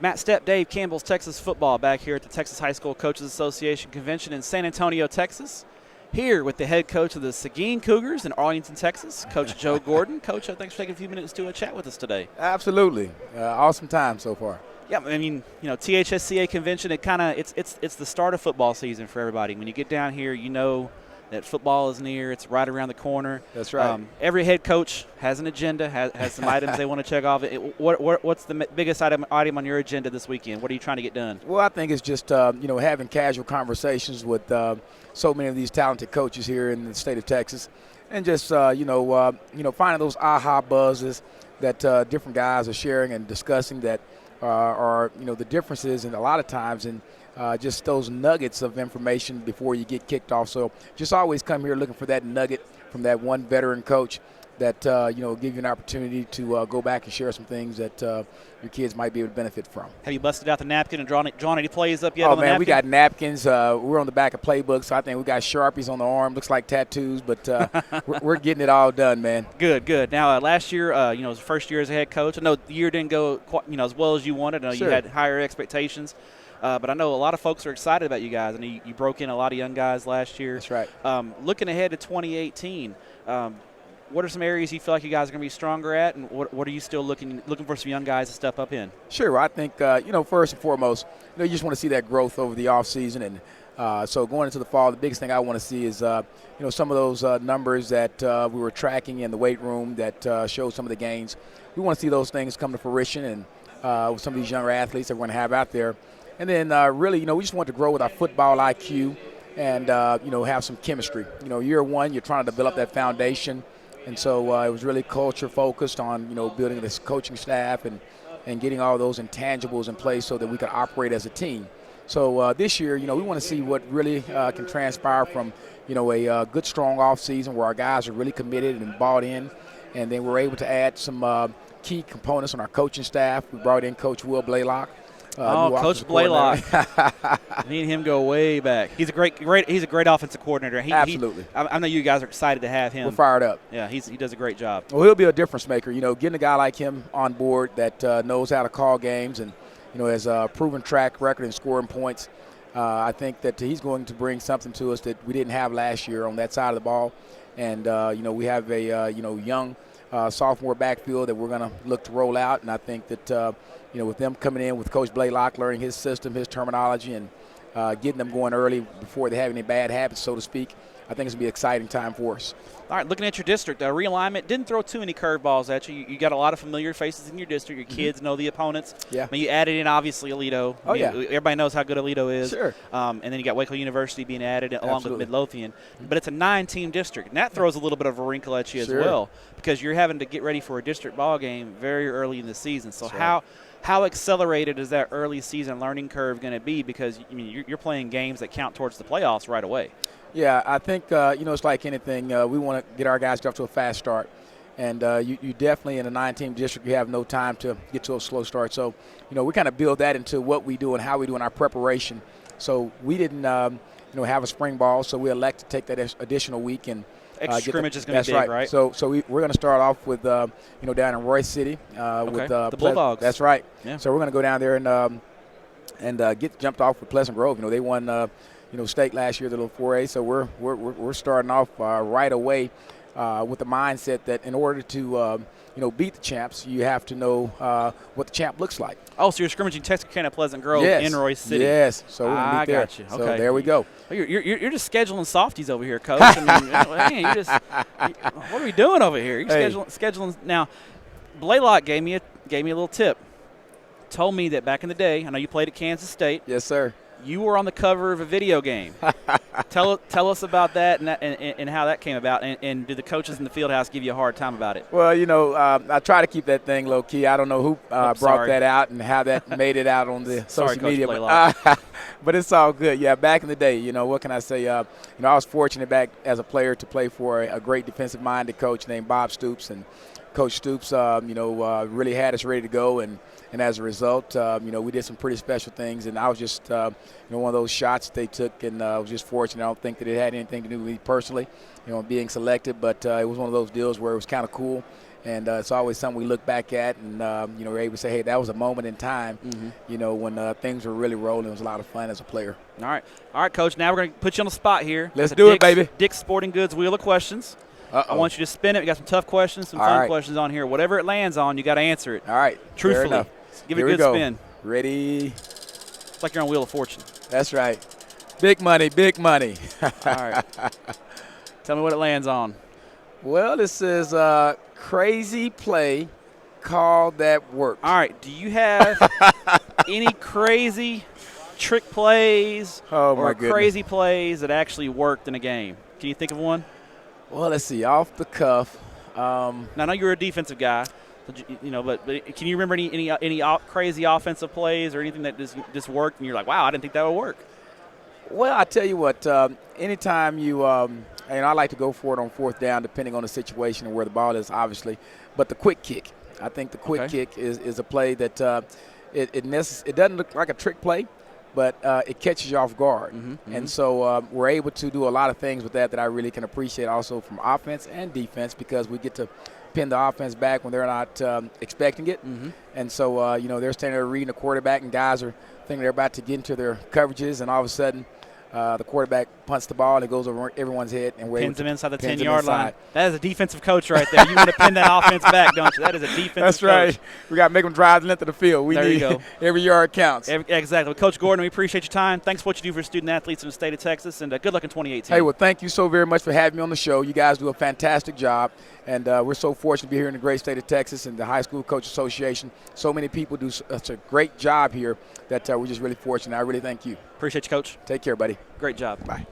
Matt Stepp, Dave Campbell's Texas Football back here at the Texas High School Coaches Association Convention in San Antonio, Texas. Here with the head coach of the Seguin Cougars in Arlington, Texas, Coach Joe Gordon. Coach, thanks for taking a few minutes to chat with us today. Absolutely. Awesome time so far. Yeah, I mean, THSCA convention, it's the start of football season for everybody. When you get down here, you know that football is near. It's right around the corner. That's right. Every head coach has an agenda, has some items they want to check off. What's the biggest item on your agenda this weekend? What are you trying to get done? Well, I think it's just having casual conversations with so many of these talented coaches here in the state of Texas, and just finding those aha buzzes that different guys are sharing and discussing that are the differences, and a lot of times in just those nuggets of information before you get kicked off. So just always come here looking for that nugget from that one veteran coach that give you an opportunity to go back and share some things that your kids might be able to benefit from. Have you busted out the napkin and drawn any plays up yet? Oh, on the man, napkin? we got napkins. We're on the back of playbooks, so I think we got Sharpies on the arm. Looks like tattoos, but we're getting it all done, man. Good. Now, last year, it was the first year as a head coach. I know the year didn't go quite, as well as you wanted. I know Sure. You had higher expectations. But I know a lot of folks are excited about you guys. I know you broke in a lot of young guys last year. That's right. Looking ahead to 2018, what are some areas you feel like you guys are going to be stronger at, and what are you still looking for some young guys to step up in? Sure. I think, first and foremost, you just want to see that growth over the offseason. And so going into the fall, the biggest thing I want to see is, some of those numbers that we were tracking in the weight room that showed some of the gains. We want to see those things come to fruition, and with some of these younger athletes that we're going to have out there. And then really, we just want to grow with our football IQ and, have some chemistry. Year one, you're trying to develop that foundation. And so it was really culture focused on, building this coaching staff and getting all those intangibles in place so that we could operate as a team. So this year, we want to see what really can transpire from, a good, strong off season where our guys are really committed and bought in. And then we're able to add some key components on our coaching staff. We brought in Coach Will Blaylock. Coach Blaylock. Me and him go way back. He's a great offensive coordinator. Absolutely. I know you guys are excited to have him. We're fired up. Yeah, he does a great job. Well, he'll be a difference maker. Getting a guy like him on board that knows how to call games and, has a proven track record in scoring points. I think that he's going to bring something to us that we didn't have last year on that side of the ball. And, we have a, young sophomore backfield that we're going to look to roll out. And I think that, with them coming in with Coach Blaylock, learning his system, his terminology, and getting them going early before they have any bad habits, so to speak, I think it's going to be an exciting time for us. All right, looking at your district, realignment didn't throw too many curveballs at you. You got a lot of familiar faces in your district. Your kids know the opponents. Yeah. I mean, you added in, obviously, Alito. Oh, yeah. Everybody knows how good Alito is. Sure. And then you got Waco University being added along Absolutely. with Midlothian. But it's a 9-team district, and that throws a little bit of a wrinkle at you Sure. as well because you're having to get ready for a district ball game very early in the season. So Sure. How accelerated is that early season learning curve going to be? Because you're playing games that count towards the playoffs right away. Yeah, I think, it's like anything. We want to get our guys off to a fast start. And you definitely, in a 9-team district, you have no time to get to a slow start. So, we kind of build that into what we do and how we do in our preparation. So we didn't, have a spring ball, so we elect to take that additional week and extra scrimmage is going to be big, right? So we're going to start off with, down in Royce City. With the Bulldogs. That's right. Yeah. So we're going to go down there and get jumped off with Pleasant Grove. They won, state last year, the little 4A. So we're starting off right away with the mindset that in order to, beat the champs, you have to know what the champ looks like. Oh, so you're scrimmaging Texarkana Pleasant Grove Yes. in Royce City. Yes. So we're going to meet there. Got you. Okay. So there we go. Well, you're just scheduling softies over here, Coach. I mean, what are we doing over here? You're scheduling. Now, Blaylock gave me a little tip. Told me that back in the day, I know you played at Kansas State. Yes, sir. You were on the cover of a video game. Tell us about that and how that came about. And did the coaches in the field house give you a hard time about it? Well, I try to keep that thing low key. I don't know who brought that out and how that made it out on the social media. But it's all good. Yeah, back in the day, what can I say? I was fortunate back as a player to play for a great defensive-minded coach named Bob Stoops. And Coach Stoops, really had us ready to go. And as a result, we did some pretty special things. And I was just, one of those shots they took, and I was just fortunate. I don't think that it had anything to do with me personally, being selected. But it was one of those deals where it was kind of cool. And it's always something we look back at and, we're able to say, hey, that was a moment in time, when things were really rolling. It was a lot of fun as a player. All right, Coach. Now we're going to put you on the spot here. Let's do it, baby. Dick's Sporting Goods Wheel of Questions. I want you to spin it. We got some tough questions, some fun questions on here. Whatever it lands on, you got to answer it. All right. Truthfully. Give it a good spin. Ready. It's like you're on Wheel of Fortune. That's right. Big money, big money. All right. Tell me what it lands on. Well, this is a crazy play called that worked. All right. Do you have any crazy trick plays or crazy plays that actually worked in a game? Can you think of one? Well, let's see. Off the cuff. Now, I know you're a defensive guy, but can you remember any crazy offensive plays or anything that just worked and you're like, wow, I didn't think that would work? Well, I tell you what, anytime you I like to go for it on fourth down depending on the situation and where the ball is, obviously. But the quick kick, I think the quick kick is a play that it doesn't look like a trick play, but it catches you off guard. And so we're able to do a lot of things with that I really can appreciate also from offense and defense because we get to pin the offense back when they're not expecting it. And so, they're standing there reading the quarterback and guys are thinking they're about to get into their coverages and all of a sudden the quarterback punts the ball and it goes over everyone's head and pins them inside the 10-yard line. That is a defensive coach right there. You want to pin that offense back, don't you? That is a defensive coach. That's right. We got to make them drive the length of the field. There you go. Every yard counts. Exactly. Well, Coach Gordon, we appreciate your time. Thanks for what you do for student-athletes in the state of Texas, and good luck in 2018. Hey, well, thank you so very much for having me on the show. You guys do a fantastic job, and we're so fortunate to be here in the great state of Texas and the High School Coach Association. So many people do such a great job here that we're just really fortunate. I really thank you. Appreciate you, Coach. Take care, buddy. Great job. Bye.